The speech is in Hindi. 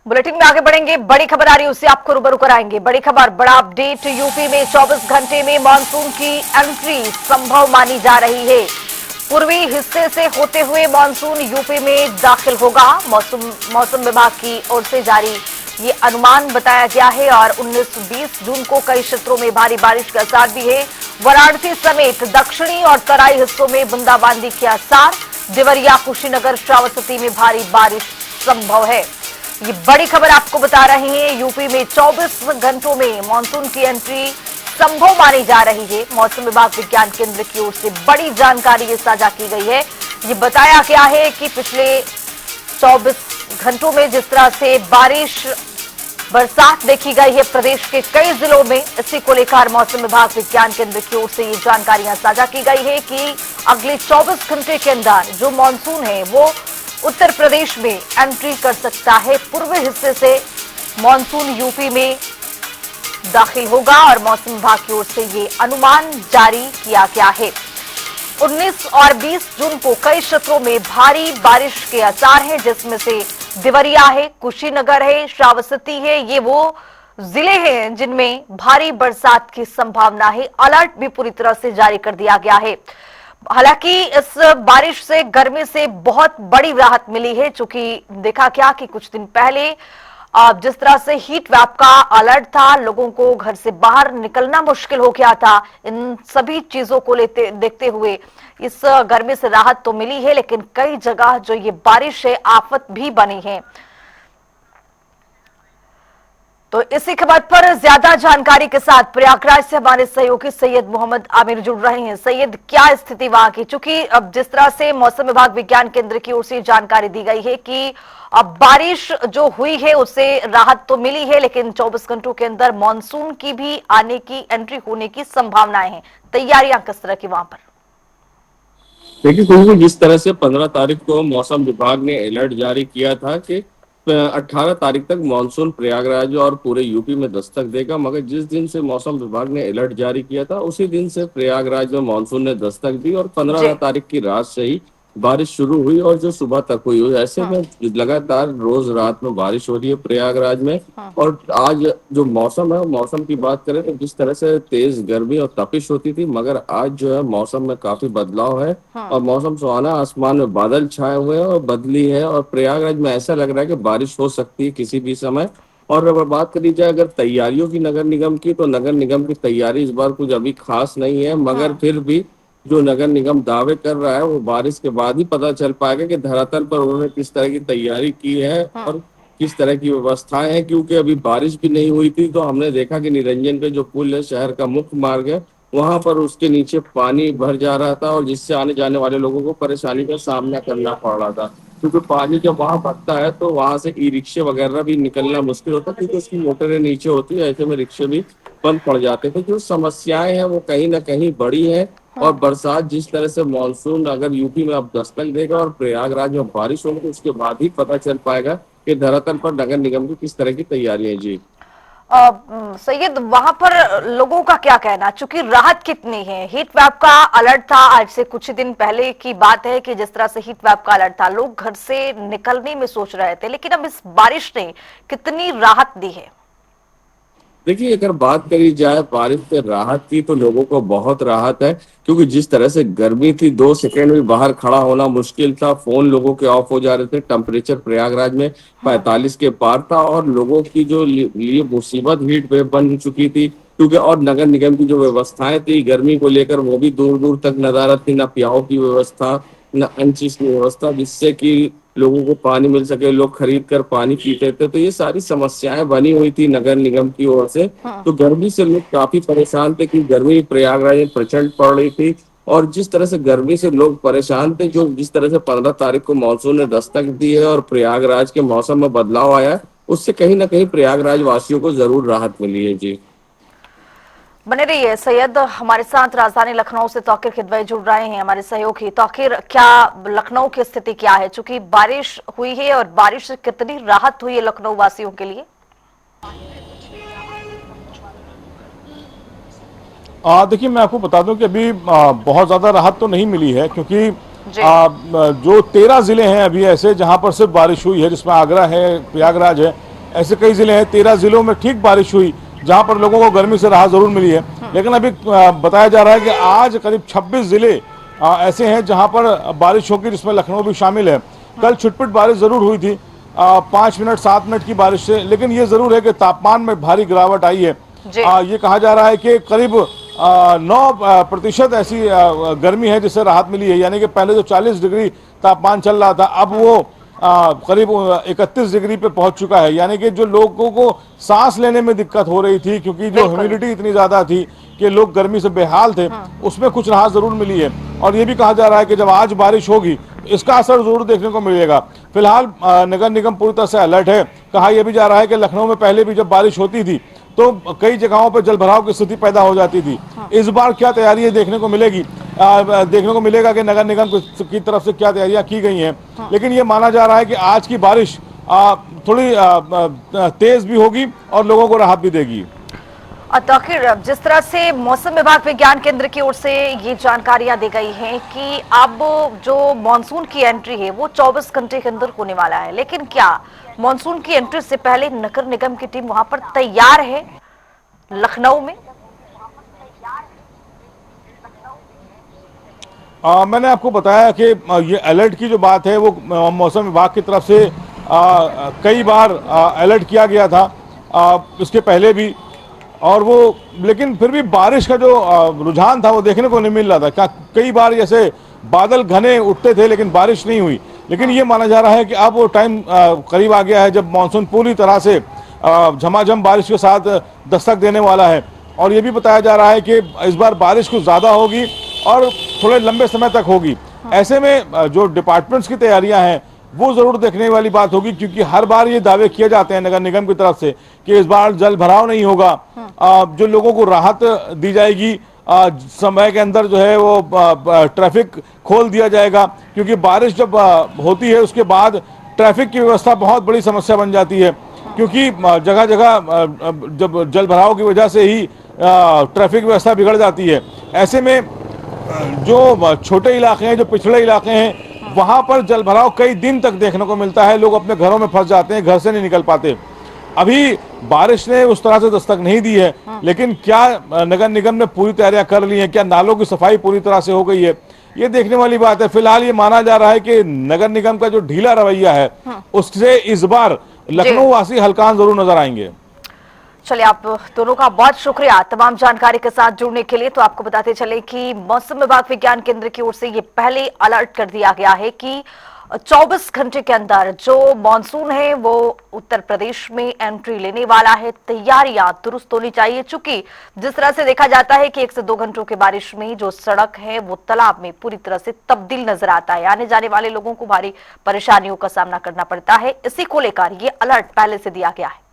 बुलेटिन में आगे बढ़ेंगे। बड़ी खबर आ रही है, उससे आपको रूबरू कराएंगे। बड़ी खबर, बड़ा अपडेट। यूपी में 24 घंटे में मानसून की एंट्री संभव मानी जा रही है। पूर्वी हिस्से से होते हुए मानसून यूपी में दाखिल होगा। मौसम विभाग की ओर से जारी ये अनुमान बताया गया है। और 19-20 जून को कई क्षेत्रों में भारी बारिश के आसार भी है। वाराणसी समेत दक्षिणी और तराई हिस्सों में बूंदाबांदी के आसार। देवरिया, कुशीनगर, श्रावस्ती में भारी बारिश संभव है। ये बड़ी खबर आपको बता रहे हैं। यूपी में 24 घंटों में मानसून की एंट्री संभव मानी जा रही है। मौसम विभाग विज्ञान केंद्र की ओर से बड़ी जानकारी ये साझा की गई है। ये बताया गया है कि पिछले 24 घंटों में जिस तरह से बारिश बरसात देखी गई है प्रदेश के कई जिलों में, इसी को लेकर मौसम विभाग विज्ञान केंद्र की ओर से ये जानकारियां साझा की गई है कि अगले 24 घंटे के अंदर जो मानसून है वो उत्तर प्रदेश में एंट्री कर सकता है। पूर्वी हिस्से से मानसून यूपी में दाखिल होगा और मौसम विभाग की ओर से ये अनुमान जारी किया गया है। 19 और 20 जून को कई क्षेत्रों में भारी बारिश के आसार हैं, जिसमें से देवरिया है, कुशीनगर है, श्रावस्ती है। ये वो जिले हैं जिनमें भारी बरसात की संभावना है। अलर्ट भी पूरी तरह से जारी कर दिया गया है। हालांकि इस बारिश से, गर्मी से बहुत बड़ी राहत मिली है। चूंकि देखा क्या कि कुछ दिन पहले जिस तरह से हीट वेव का अलर्ट था, लोगों को घर से बाहर निकलना मुश्किल हो गया था। इन सभी चीजों को देखते हुए इस गर्मी से राहत तो मिली है, लेकिन कई जगह जो ये बारिश है आफत भी बनी है। तो इसी खबर पर ज्यादा जानकारी के साथ प्रयागराज से हमारे सहयोगी सैयद मोहम्मद आमिर जुड़ रहे हैं। सैयद, क्या स्थिति वहां की? चूंकि अब जिस तरह से मौसम विभाग विज्ञान केंद्र की ओर से जानकारी दी गई है कि अब बारिश जो हुई है उससे राहत तो मिली है, लेकिन 24 घंटों के अंदर मानसून की भी आने की, एंट्री होने की संभावनाएं हैं। तैयारियां किस तरह की वहां पर? देखिए, क्योंकि जिस तरह से 15 तारीख को मौसम विभाग ने अलर्ट जारी किया था कि 18 तारीख तक मानसून प्रयागराज और पूरे यूपी में दस्तक देगा, मगर जिस दिन से मौसम विभाग ने अलर्ट जारी किया था उसी दिन से प्रयागराज में मानसून ने दस्तक दी और 15 जी। तारीख की रात से ही बारिश शुरू हुई और जो सुबह तक हुई। ऐसे में लगातार रोज रात में बारिश हो रही है प्रयागराज में। और आज जो मौसम है, मौसम की बात करें तो जिस तरह से तेज गर्मी और तपिश होती थी, मगर आज जो है मौसम में काफी बदलाव है और मौसम सुहाना, आसमान में बादल छाए हुए हैं और बदली है और प्रयागराज में ऐसा लग रहा है कि बारिश हो सकती है किसी भी समय। और अगर बात करी जाए अगर तैयारियों की नगर निगम की, तो नगर निगम की तैयारी इस बार कुछ अभी खास नहीं है, मगर फिर भी जो नगर निगम दावे कर रहा है वो बारिश के बाद ही पता चल पाएगा कि धरातल पर उन्होंने किस तरह की तैयारी की है और किस तरह की व्यवस्थाएं हैं। क्योंकि अभी बारिश भी नहीं हुई थी तो हमने देखा कि निरंजन पे जो पुल है, शहर का मुख्य मार्ग है, वहां पर उसके नीचे पानी भर जा रहा था और जिससे आने जाने वाले लोगों को परेशानी का सामना करना पड़ रहा था। क्योंकि पानी जब वहां भरता है तो वहां से ई रिक्शे वगैरह भी निकलना मुश्किल होता है, क्योंकि उसकी मोटरें नीचे होती है, ऐसे में रिक्शे भी बंद पड़ जाते थे। जो समस्याएं हैं वो कहीं ना कहीं बड़ी हैं। और बरसात जिस तरह से मानसून अगर यूपी में अब दस्तक देगा और प्रयागराज में बारिश होगी तो उसके बाद ही पता चल पाएगा कि धरातल पर नगर निगम की किस तरह की तैयारी है। जी सैयद, वहां पर लोगों का क्या कहना? चूंकि राहत कितनी है? हीट वेव का अलर्ट था, आज से कुछ ही दिन पहले की बात है कि जिस तरह से हीट वेव का अलर्ट था, लोग घर से निकलने में सोच रहे थे, लेकिन अब इस बारिश ने कितनी राहत दी है? देखिए, अगर बात करी जाए बारिश से राहत की तो लोगों को बहुत राहत है। क्योंकि जिस तरह से गर्मी थी, 2 सेकंड भी बाहर खड़ा होना मुश्किल था, फोन लोगों के ऑफ हो जा रहे थे, टेम्परेचर प्रयागराज में 45 के पार था और लोगों की जो लिए मुसीबत हीट वेव बन चुकी थी। क्योंकि और नगर निगम की जो व्यवस्थाएं थी गर्मी को लेकर वो भी दूर दूर तक नदारद थी, न प्याऊ की व्यवस्था न अन्य चीज की व्यवस्था जिससे कि लोगों को पानी मिल सके, लोग खरीद कर पानी पीते थे। तो ये सारी समस्याएं बनी हुई थी नगर निगम की ओर से। तो गर्मी से लोग काफी परेशान थे कि गर्मी प्रयागराज में प्रचंड पड़ रही थी और जिस तरह से गर्मी से लोग परेशान थे, जो जिस तरह से 15 तारीख को मानसून ने दस्तक दी है और प्रयागराज के मौसम में बदलाव आया है, उससे कहीं ना कहीं प्रयागराज वासियों को जरूर राहत मिली है। जी बने रहिए सैयद, हमारे साथ राजधानी लखनऊ से तौकीर खिदवई जुड़ रहे हैं, हमारे सहयोगी। तौकीर, क्या लखनऊ की स्थिति क्या है? चूंकि बारिश हुई है और बारिश से कितनी राहत हुई है लखनऊ वासियों के लिए? देखिए, मैं आपको बता दूं कि अभी बहुत ज़्यादा राहत तो नहीं मिली है, क्योंकि जी। जो 13 ज़िले हैं अभी ऐसे जहां पर सिर्फ बारिश हुई है, जिसमें आगरा है, प्रयागराज है, ऐसे कई जिले हैं, 13 जिलों में ठीक बारिश हुई जहां पर लोगों को गर्मी से राहत जरूर मिली है। लेकिन अभी बताया जा रहा है कि आज करीब 26 जिले ऐसे हैं जहां पर बारिश होगी, जिसमें लखनऊ भी शामिल है। कल छुटपुट बारिश जरूर हुई थी 5 मिनट 7 मिनट की बारिश से, लेकिन ये जरूर है कि तापमान में भारी गिरावट आई है। ये कहा जा रहा है कि करीब 9% ऐसी गर्मी है जिससे राहत मिली है, यानी कि पहले जो 40 डिग्री तापमान चल रहा था अब वो करीब 31 डिग्री पे पहुंच चुका है। यानी कि जो लोगों को सांस लेने में दिक्कत हो रही थी, क्योंकि जो ह्यूमिडिटी इतनी ज्यादा थी कि लोग गर्मी से बेहाल थे, उसमें कुछ राहत जरूर मिली है। और ये भी कहा जा रहा है कि जब आज बारिश होगी इसका असर जरूर देखने को मिलेगा। फिलहाल नगर निगम पूरी तरह से अलर्ट है। कहा यह भी जा रहा है कि लखनऊ में पहले भी जब बारिश होती थी तो कई जगहों पर जलभराव की स्थिति पैदा हो जाती थी। इस बार क्या तैयारी है देखने को मिलेगी, देखने को मिलेगा कि नगर निगम की तरफ से क्या तैयारियां की गई हैं। लेकिन ये माना जा रहा है कि आज की बारिश थोड़ी तेज भी होगी और लोगों को राहत भी देगी। ताकिर, जिस तरह से मौसम विभाग विज्ञान केंद्र की ओर से ये जानकारियां दी गई हैं कि अब जो मानसून की एंट्री है वो 24 घंटे के अंदर होने वाला है, लेकिन क्या मानसून की एंट्री से पहले नगर निगम की टीम वहां पर तैयार है लखनऊ में? मैंने आपको बताया कि ये अलर्ट की जो बात है वो मौसम विभाग की तरफ से कई बार अलर्ट किया गया था इसके पहले भी, और वो लेकिन फिर भी बारिश का जो रुझान था वो देखने को नहीं मिल रहा था। कई बार जैसे बादल घने उठते थे लेकिन बारिश नहीं हुई। लेकिन ये माना जा रहा है कि अब वो टाइम करीब आ गया है जब मानसून पूरी तरह से झमाझम बारिश के साथ दस्तक देने वाला है। और ये भी बताया जा रहा है कि इस बार बारिश कुछ ज़्यादा होगी और थोड़े लंबे समय तक होगी। ऐसे में जो डिपार्टमेंट्स की तैयारियां हैं वो जरूर देखने वाली बात होगी, क्योंकि हर बार ये दावे किए जाते हैं नगर निगम की तरफ से कि इस बार जल भराव नहीं होगा, जो लोगों को राहत दी जाएगी, समय के अंदर जो है वो ट्रैफिक खोल दिया जाएगा। क्योंकि बारिश जब होती है उसके बाद ट्रैफिक की व्यवस्था बहुत बड़ी समस्या बन जाती है, क्योंकि जगह जगह जब जल भराव की वजह से ही ट्रैफिक व्यवस्था बिगड़ जाती है। ऐसे में जो छोटे इलाके हैं, जो पिछड़े इलाके हैं, वहां पर जल भराव कई दिन तक देखने को मिलता है। लोग अपने घरों में फंस जाते हैं, घर से नहीं निकल पाते। अभी बारिश ने उस तरह से दस्तक नहीं दी है, लेकिन क्या नगर निगम ने पूरी तैयारियां कर ली हैं, क्या नालों की सफाई पूरी तरह से हो गई है, ये देखने वाली बात है। फिलहाल ये माना जा रहा है कि नगर निगम का जो ढीला रवैया है उससे इस बार लखनऊ वासी हल्कान जरूर नजर आएंगे। चलिए, आप दोनों का बहुत शुक्रिया तमाम जानकारी के साथ जुड़ने के लिए। तो आपको बताते चले कि मौसम विभाग विज्ञान केंद्र की ओर से ये पहले अलर्ट कर दिया गया है कि 24 घंटे के अंदर जो मानसून है वो उत्तर प्रदेश में एंट्री लेने वाला है। तैयारियां दुरुस्त होनी चाहिए, चूंकि जिस तरह से देखा जाता है कि 1 से 2 घंटों की बारिश में जो सड़क है वो तालाब में पूरी तरह से तब्दील नजर आता है। आने जाने वाले लोगों को भारी परेशानियों का सामना करना पड़ता है। इसी को लेकर ये अलर्ट पहले से दिया गया है।